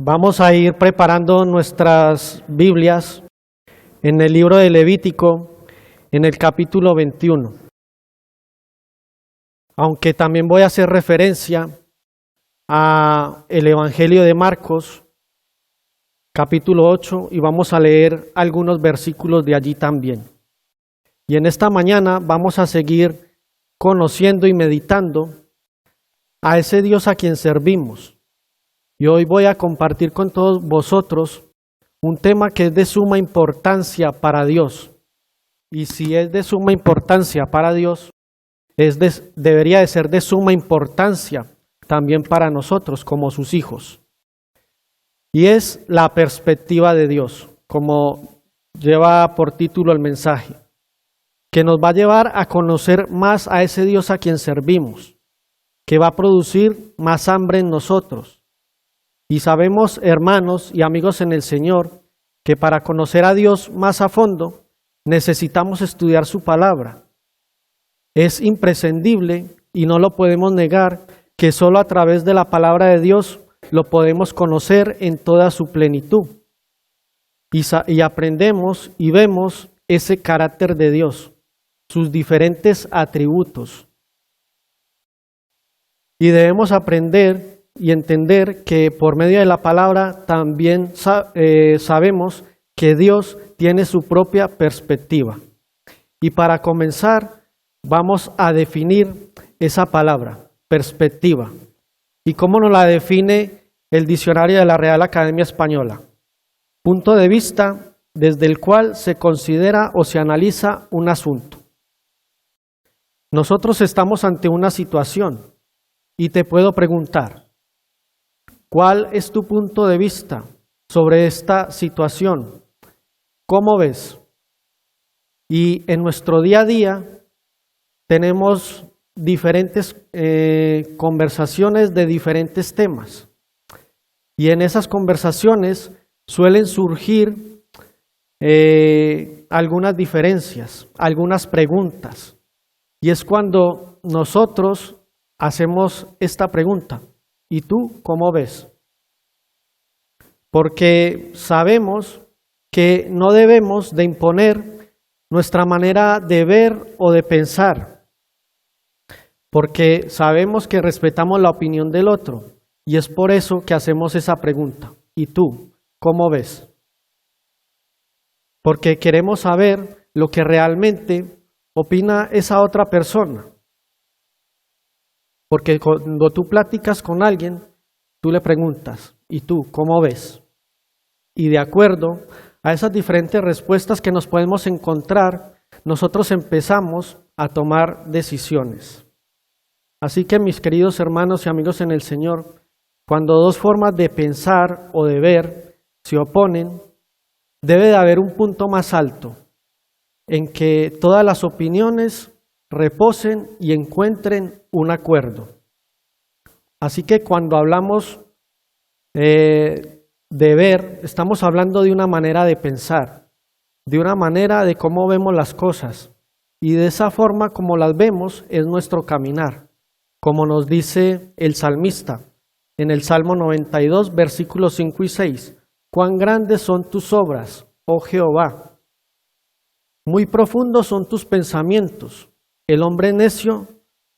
Vamos a ir preparando nuestras Biblias en el libro de Levítico, en el capítulo 21. Aunque también voy a hacer referencia a el Evangelio de Marcos, capítulo 8, y vamos a leer algunos versículos de allí también. Y en esta mañana vamos a seguir conociendo y meditando a ese Dios a quien servimos. Y hoy voy a compartir con todos vosotros un tema que es de suma importancia para Dios. Y si es de suma importancia para Dios, debería de ser de suma importancia también para nosotros como sus hijos. Y es la perspectiva de Dios, como lleva por título el mensaje, que nos va a llevar a conocer más a ese Dios a quien servimos, que va a producir más hambre en nosotros. Y sabemos, hermanos y amigos en el Señor, que para conocer a Dios más a fondo, necesitamos estudiar su palabra. Es imprescindible y no lo podemos negar que solo a través de la palabra de Dios lo podemos conocer en toda su plenitud. Y aprendemos y vemos ese carácter de Dios, sus diferentes atributos. Y debemos aprender y entender que por medio de la palabra también sabemos que Dios tiene su propia perspectiva. Y para comenzar, vamos a definir esa palabra, perspectiva. ¿Y cómo nos la define el diccionario de la Real Academia Española? Punto de vista desde el cual se considera o se analiza un asunto. Nosotros estamos ante una situación y te puedo preguntar, ¿cuál es tu punto de vista sobre esta situación? ¿Cómo ves? Y en nuestro día a día tenemos diferentes conversaciones de diferentes temas. Y en esas conversaciones suelen surgir algunas diferencias, algunas preguntas. Y es cuando nosotros hacemos esta pregunta. ¿Y tú cómo ves? Porque sabemos que no debemos de imponer nuestra manera de ver o de pensar, porque sabemos que respetamos la opinión del otro, y es por eso que hacemos esa pregunta. ¿Y tú cómo ves? Porque queremos saber lo que realmente opina esa otra persona. Porque cuando tú platicas con alguien, tú le preguntas, ¿y tú cómo ves? Y de acuerdo a esas diferentes respuestas que nos podemos encontrar, nosotros empezamos a tomar decisiones. Así que mis queridos hermanos y amigos en el Señor, cuando dos formas de pensar o de ver se oponen, debe de haber un punto más alto en que todas las opiniones reposen y encuentren un acuerdo. Así que cuando hablamos de ver, estamos hablando de una manera de pensar, de una manera de cómo vemos las cosas. Y de esa forma como las vemos es nuestro caminar, como nos dice el salmista en el Salmo 92, versículos 5 y 6. «Cuán grandes son tus obras, oh Jehová, muy profundos son tus pensamientos. El hombre necio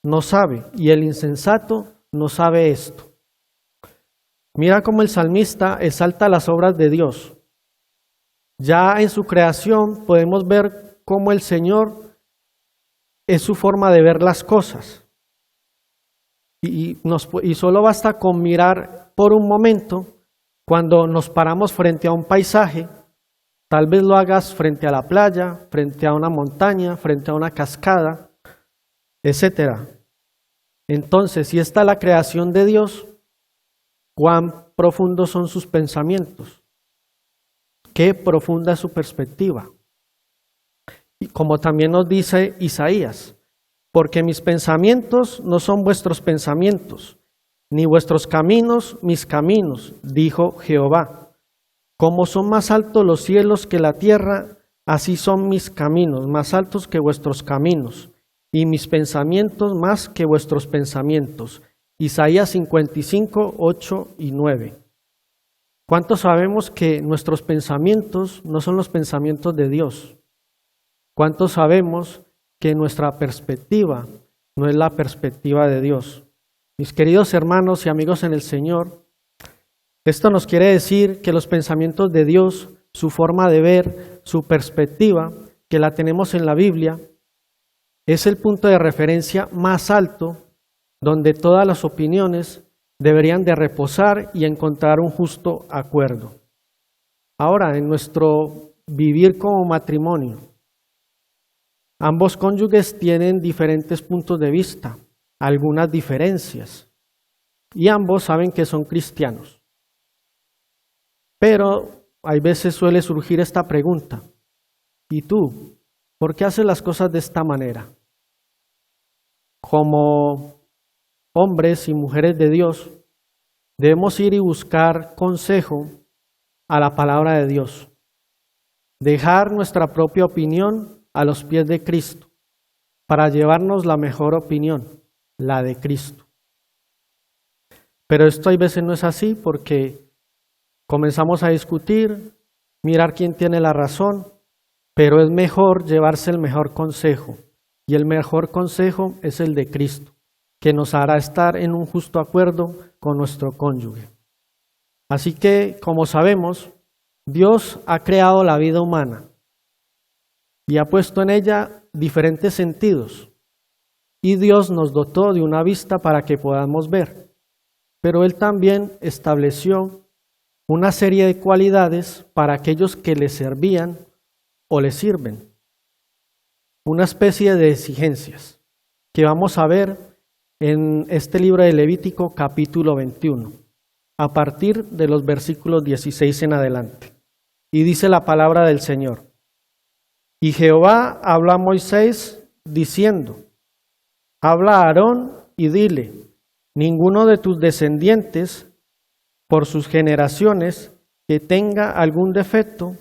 no sabe y el insensato no sabe esto». Mira cómo el salmista exalta las obras de Dios. Ya en su creación podemos ver cómo el Señor es su forma de ver las cosas. Y solo basta con mirar por un momento cuando nos paramos frente a un paisaje. Tal vez lo hagas frente a la playa, frente a una montaña, frente a una cascada, etc. Entonces, si esta es la creación de Dios, ¿cuán profundos son sus pensamientos? ¿Qué profunda es su perspectiva? Y como también nos dice Isaías, porque mis pensamientos no son vuestros pensamientos, ni vuestros caminos mis caminos, dijo Jehová. Como son más altos los cielos que la tierra, así son mis caminos, más altos que vuestros caminos, y mis pensamientos más que vuestros pensamientos. Isaías 55, 8 y 9. ¿Cuántos sabemos que nuestros pensamientos no son los pensamientos de Dios? ¿Cuántos sabemos que nuestra perspectiva no es la perspectiva de Dios? Mis queridos hermanos y amigos en el Señor, esto nos quiere decir que los pensamientos de Dios, su forma de ver, su perspectiva, que la tenemos en la Biblia, es el punto de referencia más alto donde todas las opiniones deberían de reposar y encontrar un justo acuerdo. Ahora, en nuestro vivir como matrimonio, ambos cónyuges tienen diferentes puntos de vista, algunas diferencias, y ambos saben que son cristianos. Pero hay veces suele surgir esta pregunta: ¿y tú, por qué haces las cosas de esta manera? Como hombres y mujeres de Dios, debemos ir y buscar consejo a la palabra de Dios. Dejar nuestra propia opinión a los pies de Cristo para llevarnos la mejor opinión, la de Cristo. Pero esto hay veces no es así porque comenzamos a discutir, mirar quién tiene la razón, pero es mejor llevarse el mejor consejo. Y el mejor consejo es el de Cristo, que nos hará estar en un justo acuerdo con nuestro cónyuge. Así que, como sabemos, Dios ha creado la vida humana y ha puesto en ella diferentes sentidos. Y Dios nos dotó de una vista para que podamos ver. Pero Él también estableció una serie de cualidades para aquellos que le servían o le sirven. Una especie de exigencias que vamos a ver en este libro de Levítico capítulo 21, a partir de los versículos 16 en adelante. Y dice la palabra del Señor: Y Jehová habló a Moisés diciendo: Habla a Aarón y dile: ninguno de tus descendientes, por sus generaciones, que tenga algún defecto,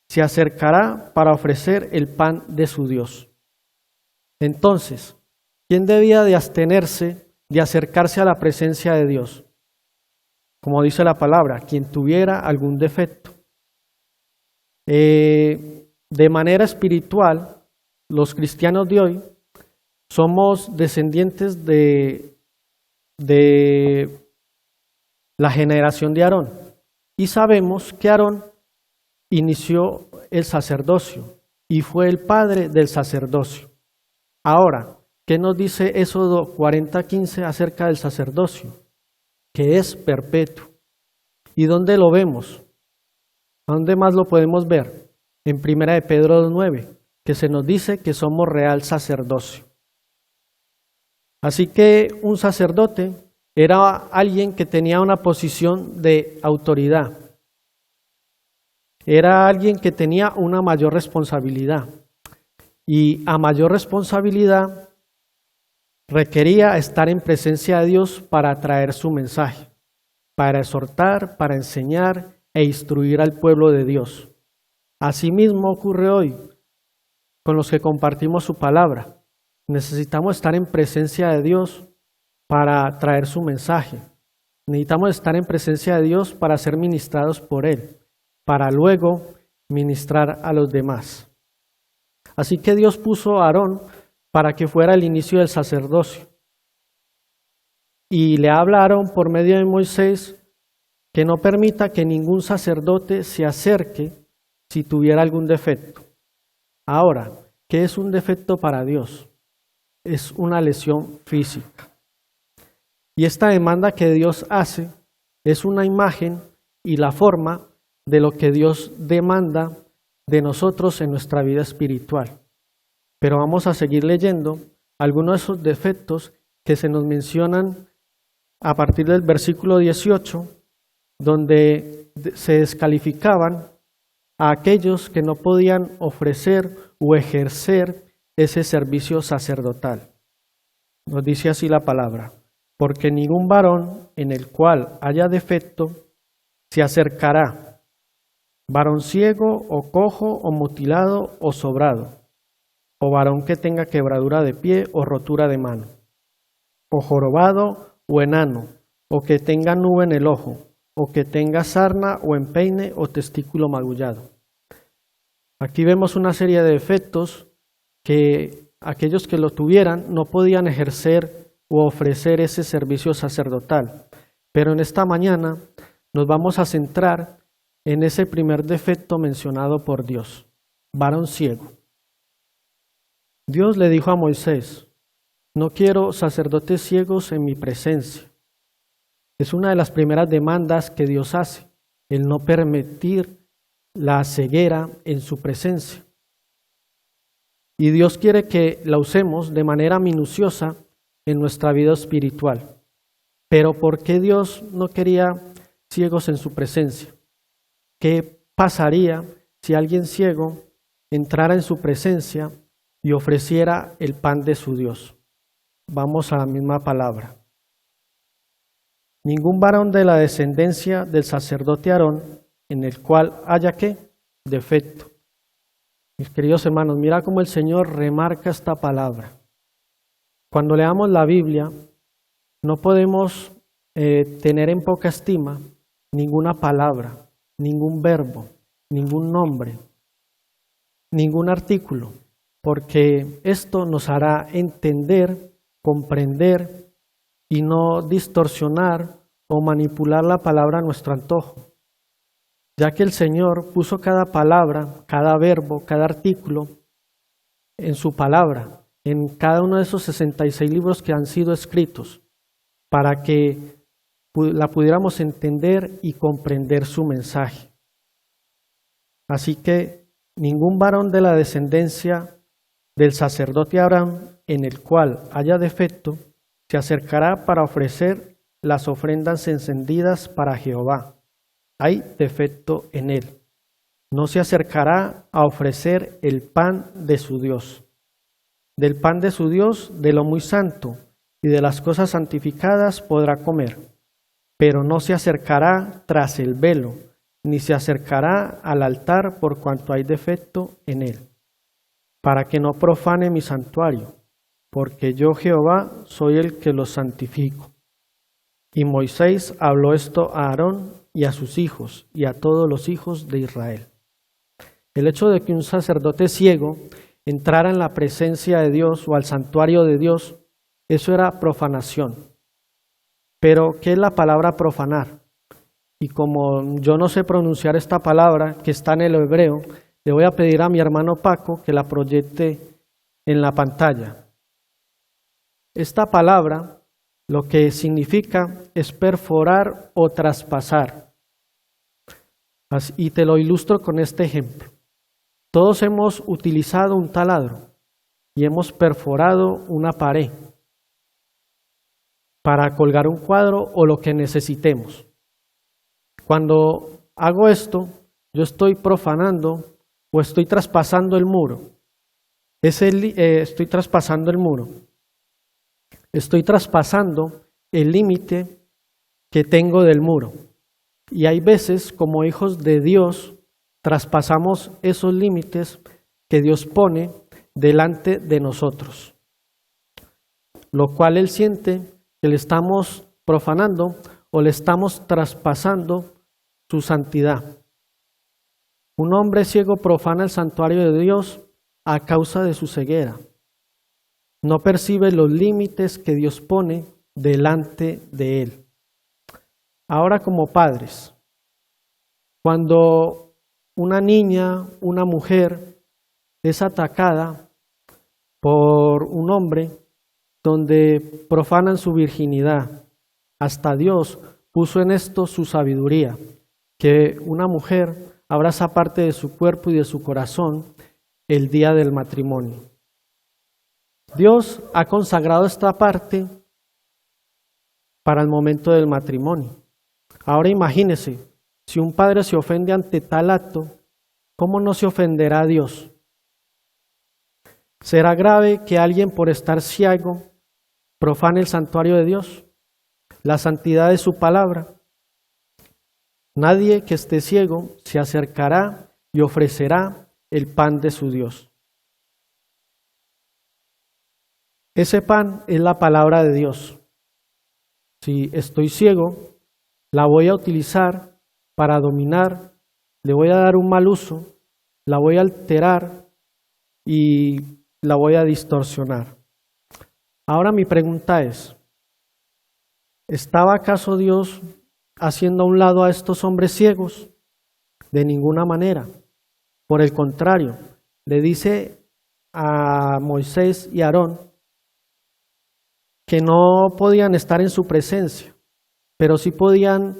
se acercará para ofrecer el pan de su Dios. Entonces, ¿quién debía de abstenerse de acercarse a la presencia de Dios? Como dice la palabra, quien tuviera algún defecto. De manera espiritual, los cristianos de hoy somos descendientes de la generación de Aarón. Y sabemos que Aarón inició el sacerdocio y fue el padre del sacerdocio. Ahora, ¿qué nos dice Éxodo 40:15 acerca del sacerdocio? Que es perpetuo. ¿Y dónde lo vemos? ¿Dónde más lo podemos ver? En 1 de Pedro 2:9, que se nos dice que somos real sacerdocio. Así que un sacerdote era alguien que tenía una posición de autoridad. Era alguien que tenía una mayor responsabilidad. Y a mayor responsabilidad requería estar en presencia de Dios para traer su mensaje, para exhortar, para enseñar e instruir al pueblo de Dios. Asimismo ocurre hoy con los que compartimos su palabra. Necesitamos estar en presencia de Dios para traer su mensaje. Necesitamos estar en presencia de Dios para ser ministrados por Él, para luego ministrar a los demás. Así que Dios puso a Aarón para que fuera el inicio del sacerdocio. Y le habla a Aarón por medio de Moisés que no permita que ningún sacerdote se acerque si tuviera algún defecto. Ahora, ¿qué es un defecto para Dios? Es una lesión física. Y esta demanda que Dios hace es una imagen y la forma de lo que Dios demanda de nosotros en nuestra vida espiritual. Pero vamos a seguir leyendo algunos de esos defectos que se nos mencionan a partir del versículo 18, donde se descalificaban a aquellos que no podían ofrecer o ejercer ese servicio sacerdotal. Nos dice así la palabra: porque ningún varón en el cual haya defecto se acercará, varón ciego o cojo o mutilado o sobrado, o varón que tenga quebradura de pie o rotura de mano, o jorobado o enano, o que tenga nube en el ojo, o que tenga sarna o empeine o testículo magullado. Aquí vemos una serie de defectos que aquellos que lo tuvieran no podían ejercer o ofrecer ese servicio sacerdotal. Pero en esta mañana nos vamos a centrar en ese primer defecto mencionado por Dios, varón ciego. Dios le dijo a Moisés: no quiero sacerdotes ciegos en mi presencia. Es una de las primeras demandas que Dios hace, el no permitir la ceguera en su presencia. Y Dios quiere que la usemos de manera minuciosa en nuestra vida espiritual. Pero ¿por qué Dios no quería ciegos en su presencia? ¿Qué pasaría si alguien ciego entrara en su presencia y ofreciera el pan de su Dios? Vamos a la misma palabra. Ningún varón de la descendencia del sacerdote Aarón, en el cual haya ¿qué? Defecto. Mis queridos hermanos, mira cómo el Señor remarca esta palabra. Cuando leamos la Biblia, no podemos tener en poca estima ninguna palabra, ningún verbo, ningún nombre, ningún artículo, porque esto nos hará entender, comprender y no distorsionar o manipular la palabra a nuestro antojo, ya que el Señor puso cada palabra, cada verbo, cada artículo en su palabra, en cada uno de esos 66 libros que han sido escritos, para que la pudiéramos entender y comprender su mensaje. Así que ningún varón de la descendencia del sacerdote Abraham, en el cual haya defecto, se acercará para ofrecer las ofrendas encendidas para Jehová. Hay defecto en él. No se acercará a ofrecer el pan de su Dios. Del pan de su Dios, de lo muy santo y de las cosas santificadas podrá comer, pero no se acercará tras el velo, ni se acercará al altar por cuanto hay defecto en él, para que no profane mi santuario, porque yo Jehová soy el que los santifico. Y Moisés habló esto a Aarón y a sus hijos y a todos los hijos de Israel. El hecho de que un sacerdote ciego entrara en la presencia de Dios o al santuario de Dios, eso era profanación. Pero, ¿qué es la palabra profanar? Y como yo no sé pronunciar esta palabra que está en el hebreo, le voy a pedir a mi hermano Paco que la proyecte en la pantalla. Esta palabra lo que significa es perforar o traspasar. Y te lo ilustro con este ejemplo. Todos hemos utilizado un taladro y hemos perforado una pared para colgar un cuadro o lo que necesitemos. Cuando hago esto, yo estoy profanando o estoy traspasando el muro. Estoy traspasando el muro. Estoy traspasando el límite que tengo del muro. Y hay veces, como hijos de Dios, traspasamos esos límites que Dios pone delante de nosotros, lo cual Él siente que le estamos profanando o le estamos traspasando su santidad. Un hombre ciego profana el santuario de Dios a causa de su ceguera. No percibe los límites que Dios pone delante de él. Ahora, como padres, cuando una niña, una mujer es atacada por un hombre donde profanan su virginidad, hasta Dios puso en esto su sabiduría, que una mujer abraza parte de su cuerpo y de su corazón el día del matrimonio. Dios ha consagrado esta parte para el momento del matrimonio. Ahora imagínese, si un padre se ofende ante tal acto, ¿cómo no se ofenderá a Dios? ¿Será grave que alguien por estar ciego profane el santuario de Dios, la santidad de su palabra? Nadie que esté ciego se acercará y ofrecerá el pan de su Dios. Ese pan es la palabra de Dios. Si estoy ciego, la voy a utilizar para dominar, le voy a dar un mal uso, la voy a alterar y la voy a distorsionar. Ahora mi pregunta es, ¿estaba acaso Dios haciendo a un lado a estos hombres ciegos? De ninguna manera. Por el contrario, le dice a Moisés y Aarón que no podían estar en su presencia, pero sí podían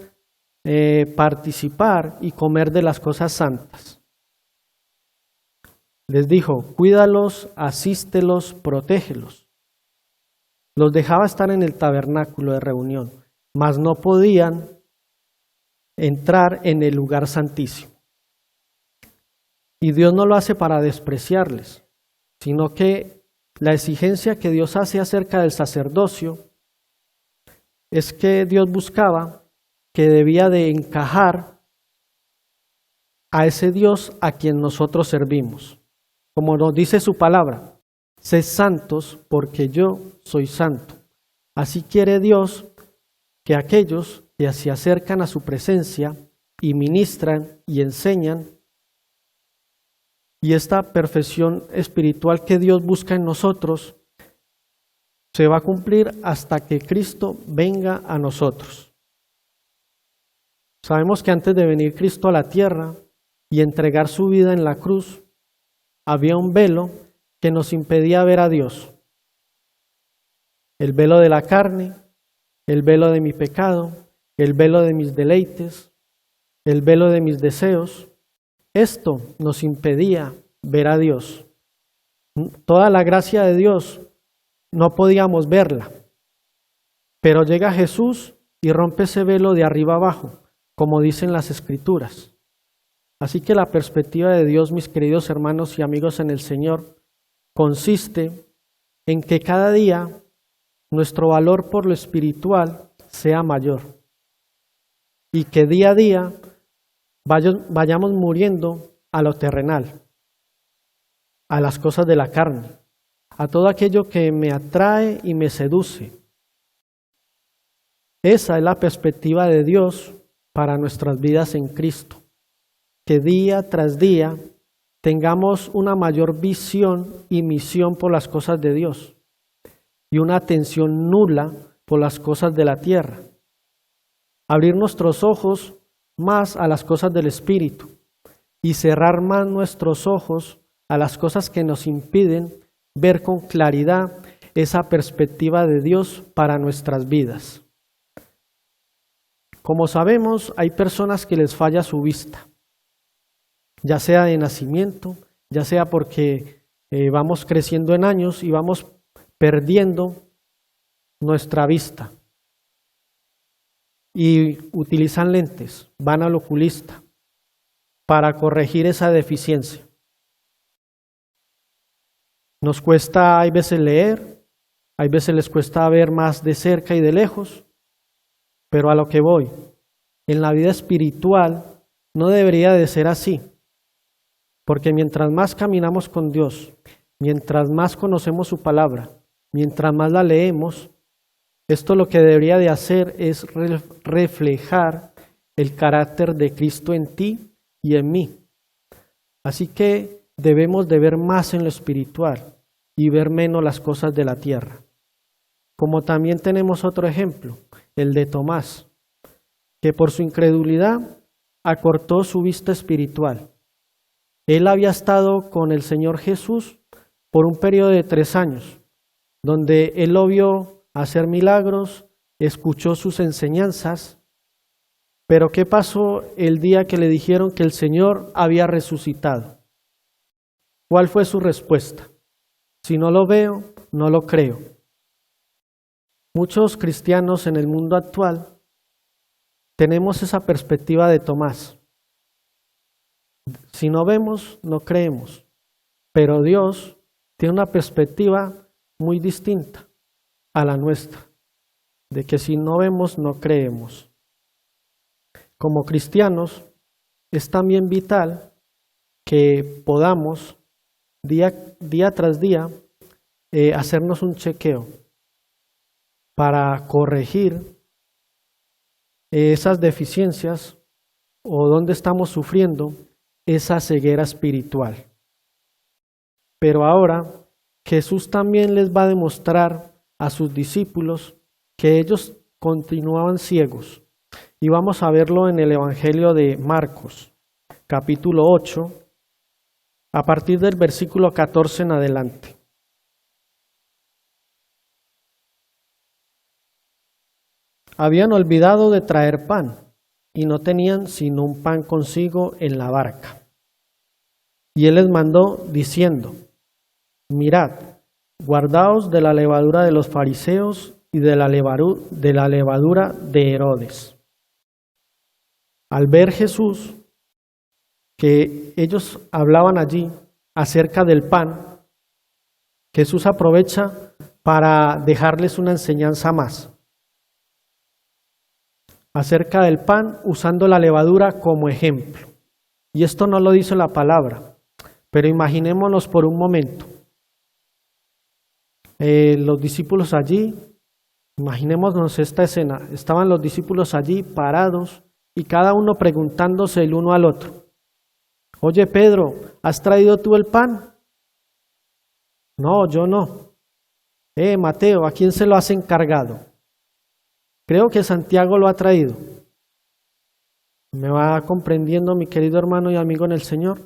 participar y comer de las cosas santas. Les dijo, cuídalos, asístelos, protégelos. Los dejaba estar en el tabernáculo de reunión, mas no podían entrar en el lugar santísimo. Y Dios no lo hace para despreciarles, sino que la exigencia que Dios hace acerca del sacerdocio es que Dios buscaba que debía de encajar a ese Dios a quien nosotros servimos. Como nos dice su palabra, sed santos porque yo soy santo. Así quiere Dios que aquellos que se acercan a su presencia y ministran y enseñan, y esta perfección espiritual que Dios busca en nosotros, se va a cumplir hasta que Cristo venga a nosotros. Sabemos que antes de venir Cristo a la tierra y entregar su vida en la cruz, había un velo que nos impedía ver a Dios. El velo de la carne, el velo de mi pecado, el velo de mis deleites, el velo de mis deseos. Esto nos impedía ver a Dios. Toda la gracia de Dios no podíamos verla, pero llega Jesús y rompe ese velo de arriba abajo, como dicen las Escrituras. Así que la perspectiva de Dios, mis queridos hermanos y amigos en el Señor, consiste en que cada día nuestro valor por lo espiritual sea mayor y que día a día vayamos muriendo a lo terrenal, a las cosas de la carne, a todo aquello que me atrae y me seduce. Esa es la perspectiva de Dios para nuestras vidas en Cristo, que día tras día tengamos una mayor visión y misión por las cosas de Dios y una atención nula por las cosas de la tierra. Abrir nuestros ojos más a las cosas del Espíritu y cerrar más nuestros ojos a las cosas que nos impiden ver con claridad esa perspectiva de Dios para nuestras vidas. Como sabemos, hay personas que les falla su vista, ya sea de nacimiento, ya sea porque vamos creciendo en años y vamos perdiendo nuestra vista. Y utilizan lentes, van al oculista para corregir esa deficiencia. Nos cuesta, hay veces leer, hay veces les cuesta ver más de cerca y de lejos, pero a lo que voy, en la vida espiritual no debería de ser así, porque mientras más caminamos con Dios, mientras más conocemos su palabra, mientras más la leemos, esto lo que debería de hacer es reflejar el carácter de Cristo en ti y en mí. Así que debemos de ver más en lo espiritual y ver menos las cosas de la tierra. Como también tenemos otro ejemplo, el de Tomás, que por su incredulidad acortó su vista espiritual. Él había estado con el Señor Jesús por un periodo de 3 años, donde él lo vio hacer milagros, escuchó sus enseñanzas, pero ¿qué pasó el día que le dijeron que el Señor había resucitado? ¿Cuál fue su respuesta? Si no lo veo, no lo creo. Muchos cristianos en el mundo actual tenemos esa perspectiva de Tomás. Si no vemos, no creemos. Pero Dios tiene una perspectiva muy distinta a la nuestra, de que si no vemos, no creemos. Como cristianos, es también vital que podamos día tras día hacernos un chequeo para corregir esas deficiencias o dónde estamos sufriendo esa ceguera espiritual. Pero ahora Jesús también les va a demostrar a sus discípulos que ellos continuaban ciegos. Y vamos a verlo en el Evangelio de Marcos, capítulo 8, a partir del versículo 14 en adelante. Habían olvidado de traer pan y no tenían sino un pan consigo en la barca. Y él les mandó diciendo: mirad, guardaos de la levadura de los fariseos y de la levadura de Herodes. Al ver Jesús que ellos hablaban allí acerca del pan, Jesús aprovecha para dejarles una enseñanza más acerca del pan, usando la levadura como ejemplo. Y esto no lo dice la palabra, pero imaginémonos por un momento. Los discípulos allí, imaginémonos esta escena, estaban los discípulos allí parados y cada uno preguntándose el uno al otro: oye Pedro, ¿has traído tú el pan? No, yo no. Mateo, ¿a quién se lo has encargado? Creo que Santiago lo ha traído. ¿Me va comprendiendo, mi querido hermano y amigo en el Señor?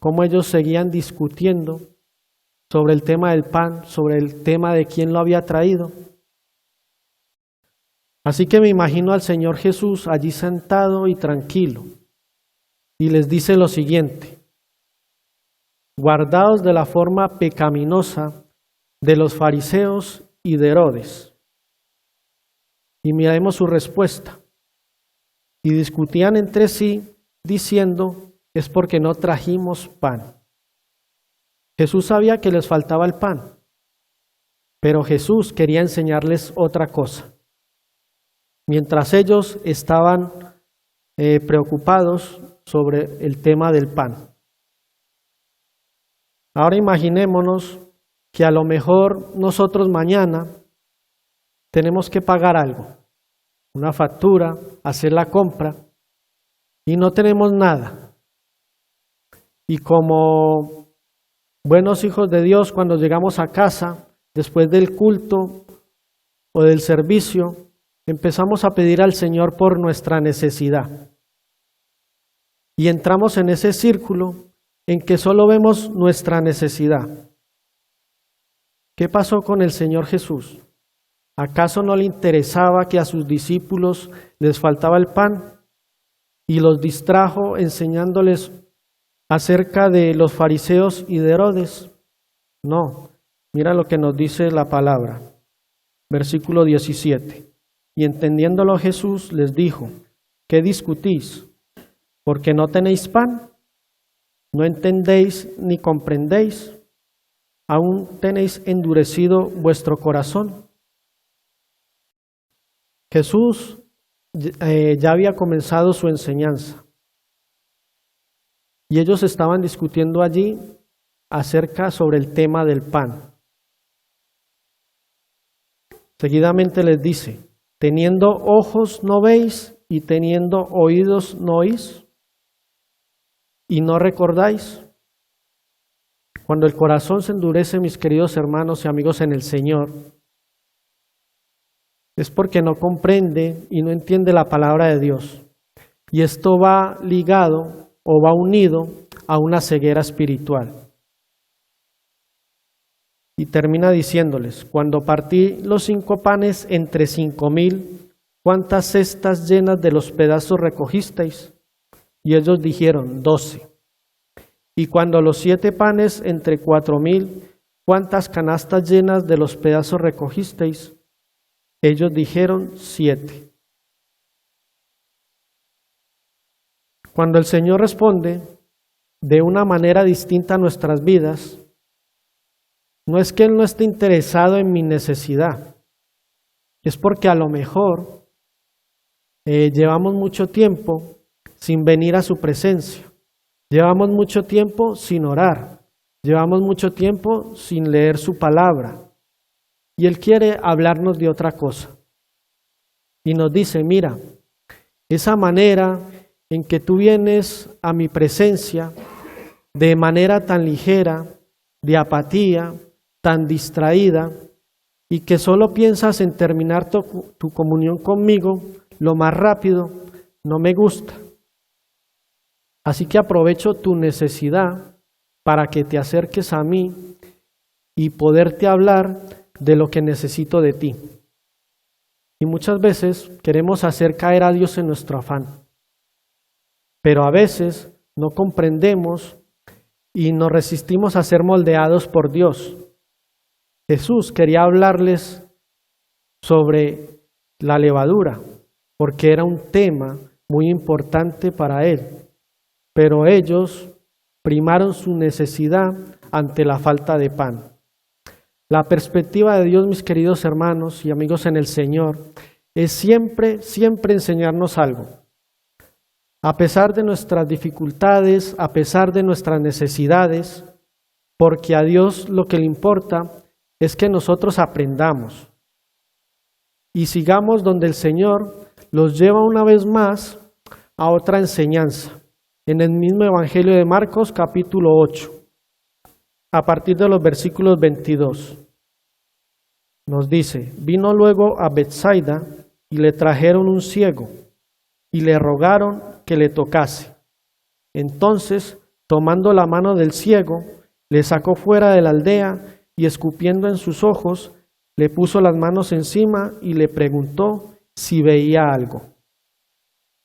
Cómo ellos seguían discutiendo sobre el tema del pan, sobre el tema de quién lo había traído. Así que me imagino al Señor Jesús allí sentado y tranquilo, y les dice lo siguiente: guardaos de la forma pecaminosa de los fariseos y de Herodes. Y miremos su respuesta. Y discutían entre sí, diciendo: es porque no trajimos pan. Jesús sabía que les faltaba el pan, pero Jesús quería enseñarles otra cosa. Mientras ellos estaban preocupados sobre el tema del pan. Ahora imaginémonos que a lo mejor nosotros mañana tenemos que pagar algo, una factura, hacer la compra, y no tenemos nada. Y como buenos hijos de Dios, cuando llegamos a casa, después del culto o del servicio, empezamos a pedir al Señor por nuestra necesidad. Y entramos en ese círculo en que solo vemos nuestra necesidad. ¿Qué pasó con el Señor Jesús? ¿Acaso no le interesaba que a sus discípulos les faltaba el pan y los distrajo enseñándoles acerca de los fariseos y de Herodes? No, mira lo que nos dice la palabra, versículo 17. Y entendiéndolo Jesús les dijo: ¿qué discutís? ¿Porque no tenéis pan? ¿No entendéis ni comprendéis? ¿Aún tenéis endurecido vuestro corazón? Jesús ya había comenzado su enseñanza y ellos estaban discutiendo allí acerca sobre el tema del pan. Seguidamente les dice: ¿teniendo ojos no veis y teniendo oídos no oís? ¿Y no recordáis? Cuando el corazón se endurece, mis queridos hermanos y amigos en el Señor, es porque no comprende y no entiende la palabra de Dios. Y esto va ligado o va unido a una ceguera espiritual. Y termina diciéndoles: cuando partí los 5 panes entre 5,000, ¿cuántas cestas llenas de los pedazos recogisteis? Y ellos dijeron: 12. Y cuando los 7 panes entre 4,000, ¿cuántas canastas llenas de los pedazos recogisteis? Ellos dijeron: 7. Cuando el Señor responde de una manera distinta a nuestras vidas, no es que Él no esté interesado en mi necesidad, es porque a lo mejor llevamos mucho tiempo sin venir a su presencia, llevamos mucho tiempo sin orar, llevamos mucho tiempo sin leer su palabra. Y Él quiere hablarnos de otra cosa. Y nos dice: mira, esa manera en que tú vienes a mi presencia de manera tan ligera, de apatía, tan distraída, y que solo piensas en terminar tu comunión conmigo lo más rápido, no me gusta. Así que aprovecho tu necesidad para que te acerques a mí y poderte hablar de lo que necesito de ti. Y muchas veces queremos hacer caer a Dios en nuestro afán, pero a veces no comprendemos y nos resistimos a ser moldeados por Dios. Jesús quería hablarles sobre la levadura, porque era un tema muy importante para él, pero ellos primaron su necesidad ante la falta de pan. La perspectiva de Dios, mis queridos hermanos y amigos en el Señor, es siempre enseñarnos algo. A pesar de nuestras dificultades, a pesar de nuestras necesidades, porque a Dios lo que le importa es que nosotros aprendamos y sigamos donde el Señor los lleva una vez más a otra enseñanza. En el mismo Evangelio de Marcos, capítulo 8, a partir de los versículos 22. Nos dice, vino luego a Betsaida y le trajeron un ciego y le rogaron que le tocase. Entonces, tomando la mano del ciego, le sacó fuera de la aldea y escupiendo en sus ojos, le puso las manos encima y le preguntó si veía algo.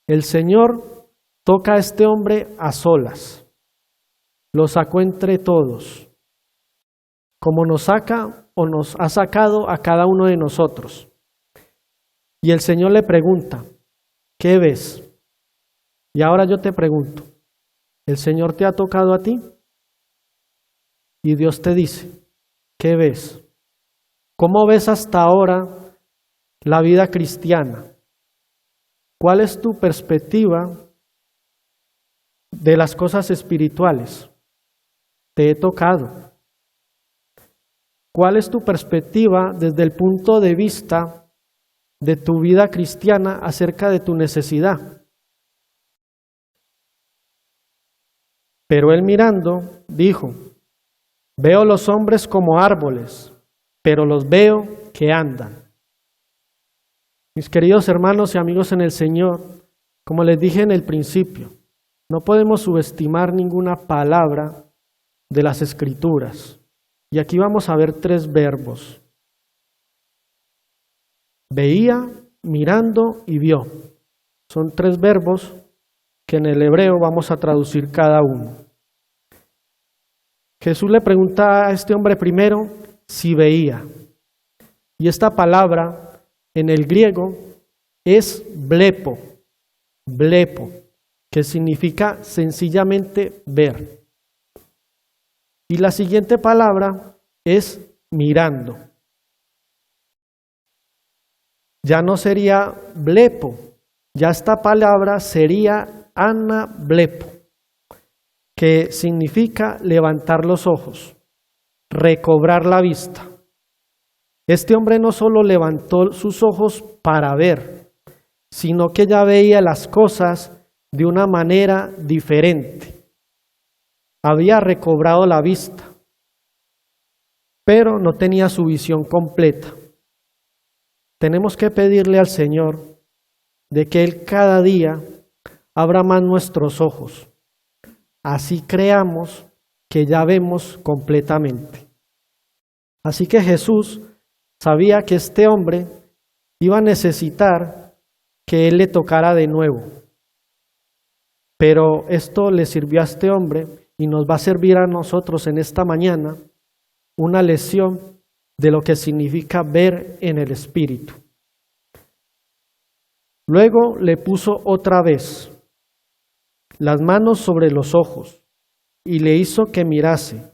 El Señor toca a este hombre a solas, lo sacó entre todos, como nos saca o nos ha sacado a cada uno de nosotros. Y el Señor le pregunta, ¿qué ves? Y ahora yo te pregunto, ¿el Señor te ha tocado a ti? Y Dios te dice, ¿qué ves? ¿Cómo ves hasta ahora la vida cristiana? ¿Cuál es tu perspectiva de las cosas espirituales? Te he tocado. ¿Cuál es tu perspectiva desde el punto de vista de tu vida cristiana acerca de tu necesidad? Pero él mirando, dijo, veo los hombres como árboles, pero los veo que andan. Mis queridos hermanos y amigos en el Señor, como les dije en el principio, no podemos subestimar ninguna palabra de las Escrituras. Y aquí vamos a ver 3 verbos. Veía, mirando y vio. Son 3 verbos que en el hebreo vamos a traducir cada uno. Jesús le pregunta a este hombre primero si veía. Y esta palabra en el griego es blepo, que significa sencillamente ver. Y la siguiente palabra es mirando. Ya no sería blepo, ya esta palabra sería anablepo, que significa levantar los ojos, recobrar la vista. Este hombre no solo levantó sus ojos para ver, sino que ya veía las cosas de una manera diferente. Había recobrado la vista, pero no tenía su visión completa. Tenemos que pedirle al Señor de que Él cada día abra más nuestros ojos. Así creamos que ya vemos completamente. Así que Jesús sabía que este hombre iba a necesitar que Él le tocara de nuevo. Pero esto le sirvió a este hombre y nos va a servir a nosotros en esta mañana una lección de lo que significa ver en el Espíritu. Luego le puso otra vez las manos sobre los ojos y le hizo que mirase,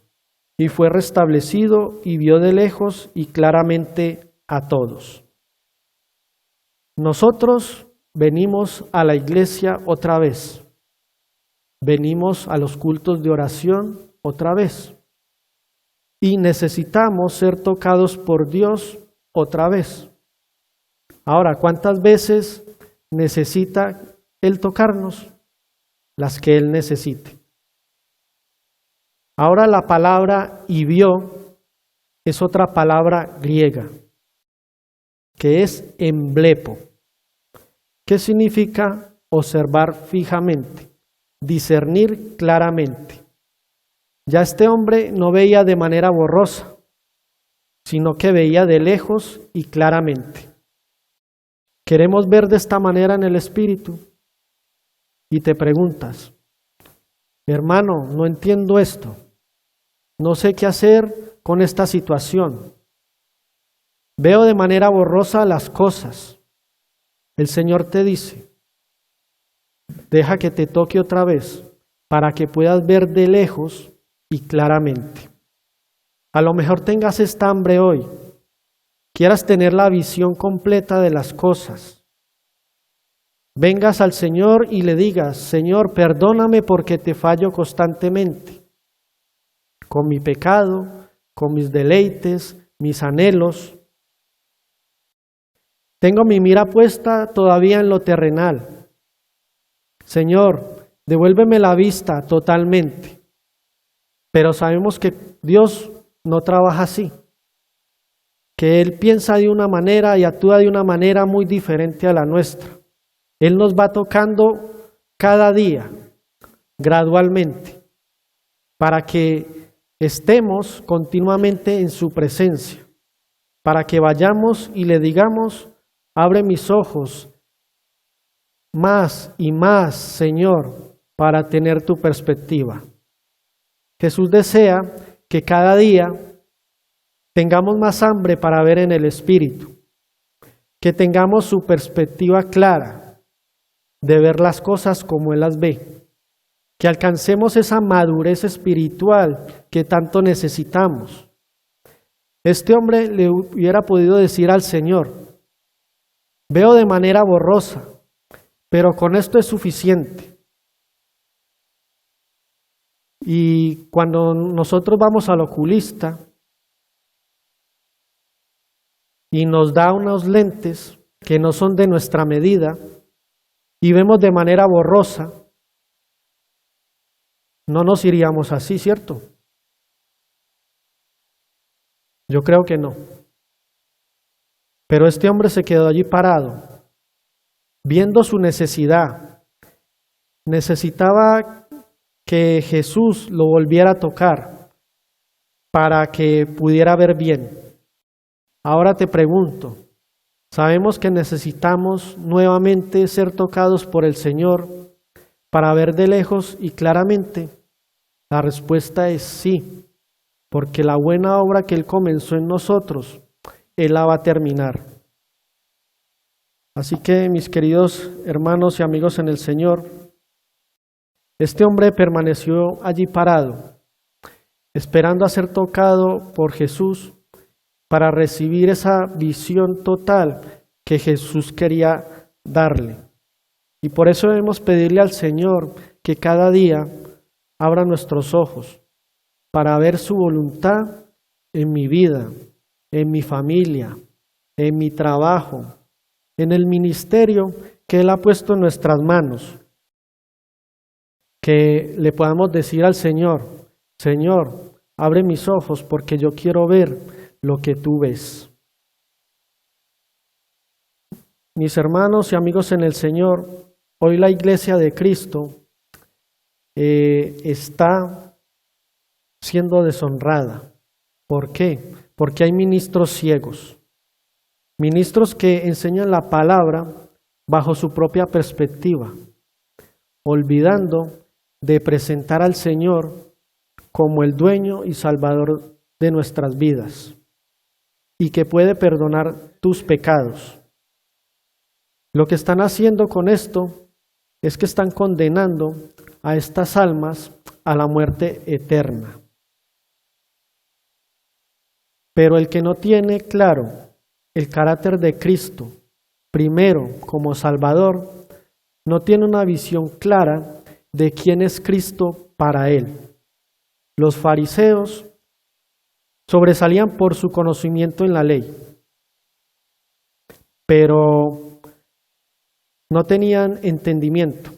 y fue restablecido y vio de lejos y claramente a todos. Nosotros venimos a la iglesia otra vez. Venimos a los cultos de oración otra vez y necesitamos ser tocados por Dios otra vez. Ahora, ¿cuántas veces necesita Él tocarnos las que Él necesite. Ahora la palabra "hibió" es otra palabra griega, que es emblepo, que significa observar fijamente, discernir claramente. Ya este hombre no veía de manera borrosa, sino que veía de lejos y claramente. Queremos ver de esta manera en el Espíritu. Y te preguntas, hermano, no entiendo esto. No sé qué hacer con esta situación. Veo de manera borrosa las cosas. El Señor te dice, deja que te toque otra vez para que puedas ver de lejos y claramente. A lo mejor tengas esta hambre hoy, quieras tener la visión completa de las cosas. Vengas al Señor y le digas, Señor, perdóname porque te fallo constantemente, con mi pecado, con mis deleites, mis anhelos. Tengo mi mira puesta todavía en lo terrenal. Señor, devuélveme la vista totalmente. Pero sabemos que Dios no trabaja así, que Él piensa de una manera y actúa de una manera muy diferente a la nuestra. Él nos va tocando cada día, gradualmente, para que estemos continuamente en su presencia, para que vayamos y le digamos, abre mis ojos más y más, Señor, para tener tu perspectiva. Jesús desea que cada día tengamos más hambre para ver en el Espíritu, que tengamos su perspectiva clara de ver las cosas como Él las ve, que alcancemos esa madurez espiritual que tanto necesitamos. Este hombre le hubiera podido decir al Señor, veo de manera borrosa, pero con esto es suficiente. Y cuando nosotros vamos al oculista y nos da unos lentes que no son de nuestra medida y vemos de manera borrosa, no nos iríamos así, ¿cierto? Yo creo que no. Pero este hombre se quedó allí parado, viendo su necesidad. Necesitaba que Jesús lo volviera a tocar para que pudiera ver bien. Ahora te pregunto, ¿sabemos que necesitamos nuevamente ser tocados por el Señor para ver de lejos y claramente? La respuesta es sí, porque la buena obra que Él comenzó en nosotros, Él la va a terminar. Así que, mis queridos hermanos y amigos en el Señor, este hombre permaneció allí parado, esperando a ser tocado por Jesús para recibir esa visión total que Jesús quería darle. Y por eso debemos pedirle al Señor que cada día abra nuestros ojos para ver su voluntad en mi vida, en mi familia, en mi trabajo, en el ministerio que Él ha puesto en nuestras manos. Que le podamos decir al Señor, Señor, abre mis ojos porque yo quiero ver lo que tú ves. Mis hermanos y amigos en el Señor, hoy la Iglesia de Cristo está siendo deshonrada. ¿Por qué? Porque hay ministros ciegos, ministros que enseñan la palabra bajo su propia perspectiva, olvidando de presentar al Señor como el dueño y salvador de nuestras vidas y que puede perdonar tus pecados. Lo que están haciendo con esto es que están condenando a estas almas a la muerte eterna. Pero el que no tiene claro el carácter de Cristo, primero como Salvador, no tiene una visión clara de quién es Cristo para él. Los fariseos sobresalían por su conocimiento en la ley, pero no tenían entendimiento.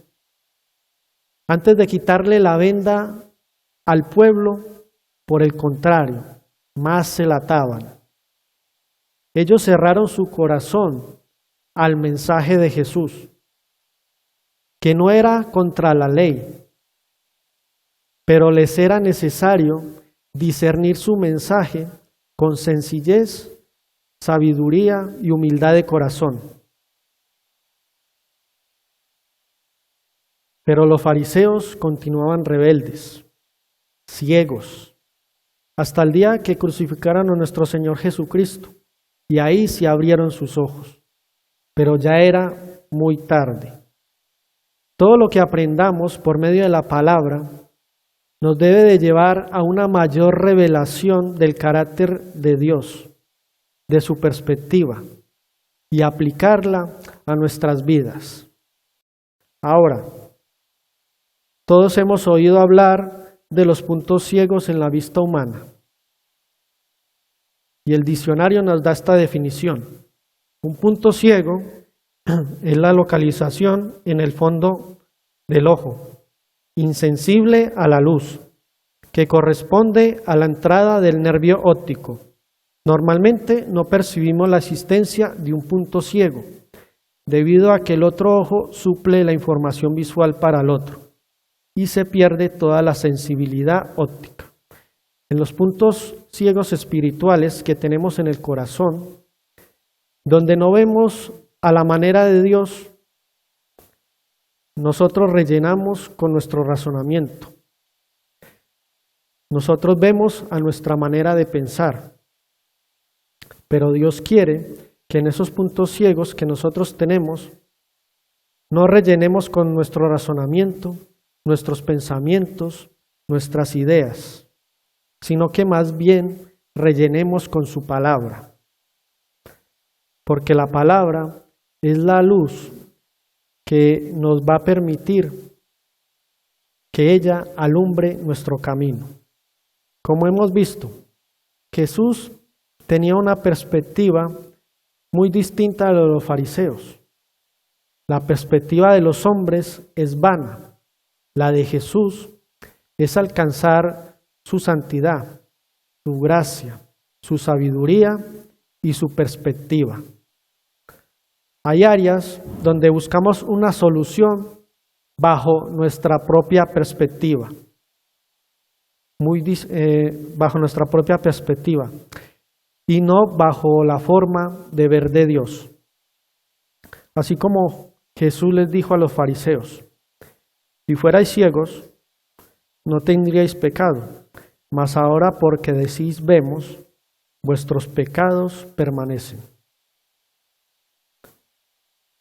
Antes de quitarle la venda al pueblo, por el contrario, más se la ataban. Ellos cerraron su corazón al mensaje de Jesús, que no era contra la ley, pero les era necesario discernir su mensaje con sencillez, sabiduría y humildad de corazón. Pero los fariseos continuaban rebeldes, ciegos, hasta el día que crucificaron a nuestro Señor Jesucristo, y ahí se abrieron sus ojos, pero ya era muy tarde. Todo lo que aprendamos por medio de la palabra nos debe de llevar a una mayor revelación del carácter de Dios, de su perspectiva, y aplicarla a nuestras vidas. Ahora, todos hemos oído hablar de los puntos ciegos en la vista humana, y el diccionario nos da esta definición. Un punto ciego es la localización en el fondo del ojo, insensible a la luz, que corresponde a la entrada del nervio óptico. Normalmente no percibimos la existencia de un punto ciego, debido a que el otro ojo suple la información visual para el otro, y se pierde toda la sensibilidad óptica. En los puntos ciegos espirituales que tenemos en el corazón, donde no vemos a la manera de Dios, nosotros rellenamos con nuestro razonamiento. Nosotros vemos a nuestra manera de pensar, pero Dios quiere que en esos puntos ciegos que nosotros tenemos, no rellenemos con nuestro razonamiento, nuestros pensamientos, nuestras ideas, sino que más bien rellenemos con su palabra. Porque la palabra es la luz que nos va a permitir que ella alumbre nuestro camino. Como hemos visto, Jesús tenía una perspectiva muy distinta a la de los fariseos. La perspectiva de los hombres es vana. La de Jesús es alcanzar su santidad, su gracia, su sabiduría y su perspectiva. Hay áreas donde buscamos una solución bajo nuestra propia perspectiva, bajo nuestra propia perspectiva, y no bajo la forma de ver de Dios. Así como Jesús les dijo a los fariseos: si fuerais ciegos, no tendríais pecado, mas ahora porque decís vemos, vuestros pecados permanecen.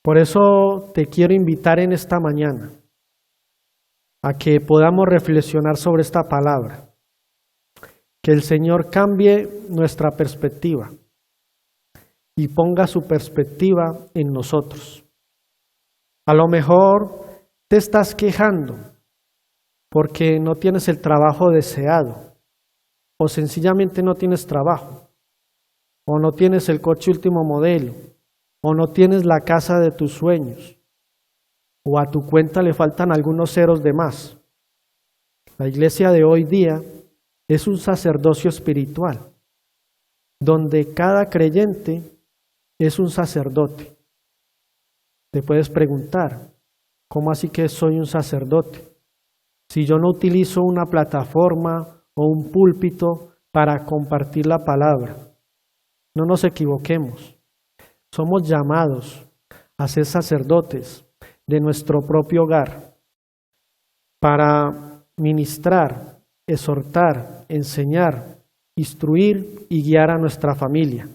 Por eso te quiero invitar en esta mañana a que podamos reflexionar sobre esta palabra, que el Señor cambie nuestra perspectiva y ponga su perspectiva en nosotros. A lo mejor te estás quejando porque no tienes el trabajo deseado, o sencillamente no tienes trabajo, o no tienes el coche último modelo, o no tienes la casa de tus sueños, o a tu cuenta le faltan algunos ceros de más. La iglesia de hoy día es un sacerdocio espiritual, donde cada creyente es un sacerdote. Te puedes preguntar, ¿cómo así que soy un sacerdote? Si yo no utilizo una plataforma o un púlpito para compartir la palabra. No nos equivoquemos. Somos llamados a ser sacerdotes de nuestro propio hogar para ministrar, exhortar, enseñar, instruir y guiar a nuestra familia.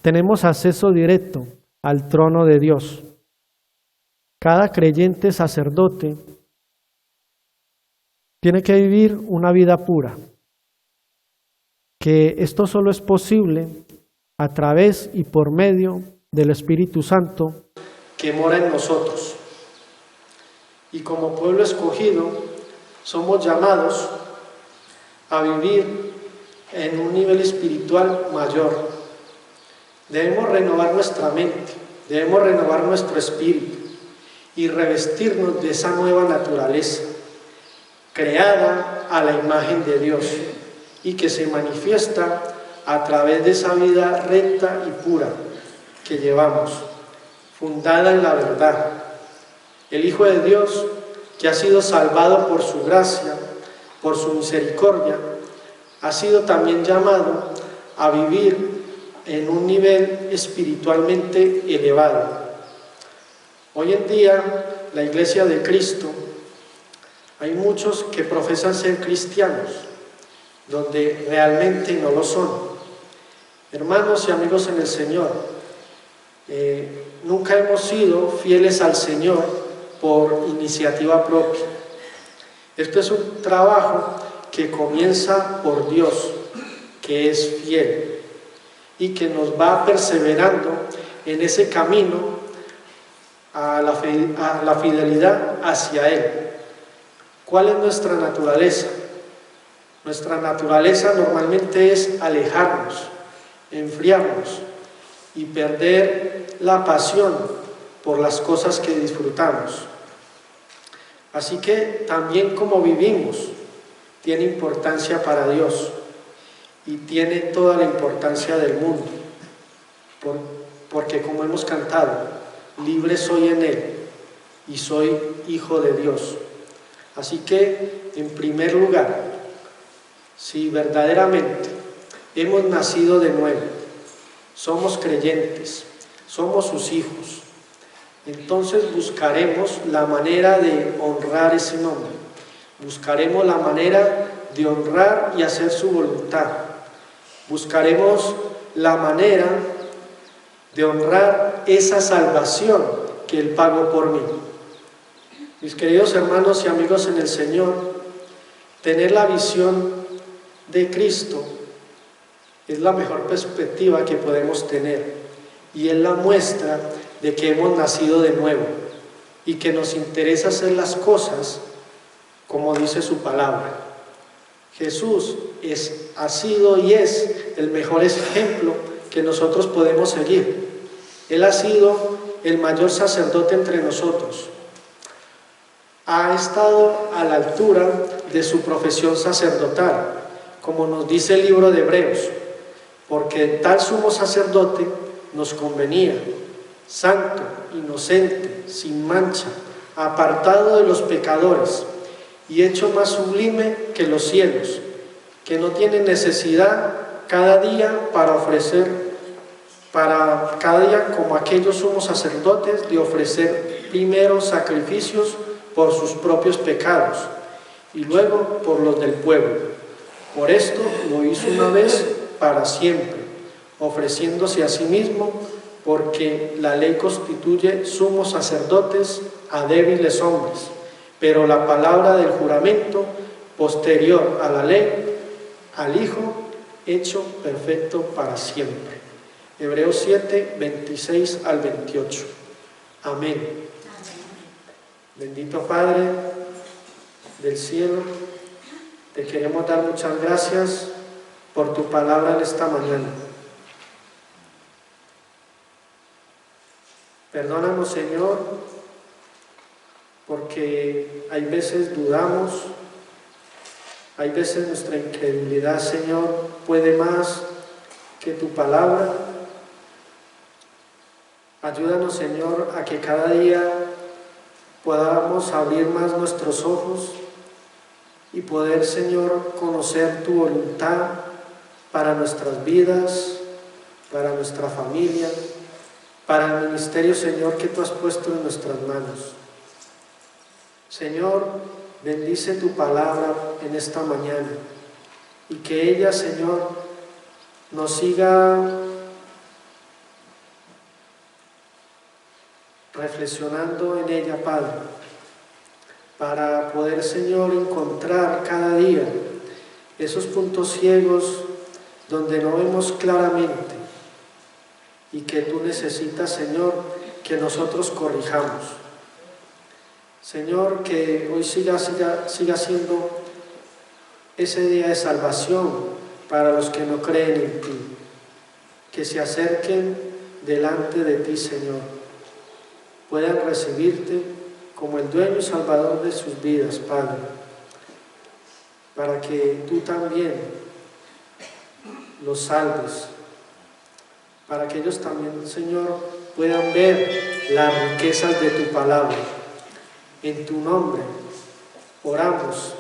Tenemos acceso directo al trono de Dios. Cada creyente sacerdote tiene que vivir una vida pura, que esto solo es posible a través y por medio del Espíritu Santo que mora en nosotros. Y como pueblo escogido, somos llamados a vivir en un nivel espiritual mayor. Debemos renovar nuestra mente, debemos renovar nuestro espíritu, y revestirnos de esa nueva naturaleza, creada a la imagen de Dios y que se manifiesta a través de esa vida recta y pura que llevamos, fundada en la verdad. El Hijo de Dios, que ha sido salvado por su gracia, por su misericordia, ha sido también llamado a vivir en un nivel espiritualmente elevado. Hoy en día, la Iglesia de Cristo, hay muchos que profesan ser cristianos, donde realmente no lo son. Hermanos y amigos en el Señor, nunca hemos sido fieles al Señor por iniciativa propia. Esto es un trabajo que comienza por Dios, que es fiel y que nos va perseverando en ese camino a la fidelidad hacia Él. ¿Cuál es nuestra naturaleza? Nuestra naturaleza normalmente es alejarnos, enfriarnos y perder la pasión por las cosas que disfrutamos. Así que también como vivimos tiene importancia para Dios y tiene toda la importancia del mundo, porque como hemos cantado, libre soy en Él y soy hijo de Dios. Así que, en primer lugar, si verdaderamente hemos nacido de nuevo, somos creyentes, somos sus hijos, entonces buscaremos la manera de honrar ese nombre, buscaremos la manera de honrar y hacer su voluntad, buscaremos la manera de honrar esa salvación que Él pagó por mí. Mis queridos hermanos y amigos en el Señor, tener la visión de Cristo es la mejor perspectiva que podemos tener y es la muestra de que hemos nacido de nuevo y que nos interesa hacer las cosas como dice su palabra. Jesús ha sido y es el mejor ejemplo que nosotros podemos seguir. Él ha sido el mayor sacerdote entre nosotros. Ha estado a la altura de su profesión sacerdotal, como nos dice el libro de Hebreos, porque tal sumo sacerdote nos convenía, santo, inocente, sin mancha, apartado de los pecadores y hecho más sublime que los cielos, que no tiene necesidad cada día como aquellos sumos sacerdotes, de ofrecer primero sacrificios por sus propios pecados y luego por los del pueblo. Por esto lo hizo una vez para siempre, ofreciéndose a sí mismo, porque la ley constituye sumos sacerdotes a débiles hombres, pero la palabra del juramento posterior a la ley, al Hijo, hecho perfecto para siempre. Hebreos 7, 26 al 28. Amén. Bendito Padre del cielo, te queremos dar muchas gracias por tu palabra en esta mañana. Perdónanos, Señor, porque hay veces dudamos, hay veces nuestra incredulidad, Señor, puede más que tu palabra. Ayúdanos, Señor, a que cada día podamos abrir más nuestros ojos y poder, Señor, conocer tu voluntad para nuestras vidas, para nuestra familia, para el ministerio, Señor, que tú has puesto en nuestras manos. Señor, bendice tu palabra en esta mañana y que ella, Señor, nos siga reflexionando en ella, Padre, para poder, Señor, encontrar cada día esos puntos ciegos donde no vemos claramente y que tú necesitas, Señor, que nosotros corrijamos. Señor, que hoy siga siendo ese día de salvación para los que no creen en ti, que se acerquen delante de ti, Señor, puedan recibirte como el dueño y salvador de sus vidas, Padre, para que tú también los salves, para que ellos también, Señor, puedan ver las riquezas de tu palabra. En tu nombre oramos,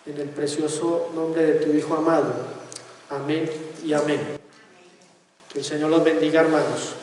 en el precioso nombre de tu Hijo amado. Amén y amén. Que el Señor los bendiga, hermanos.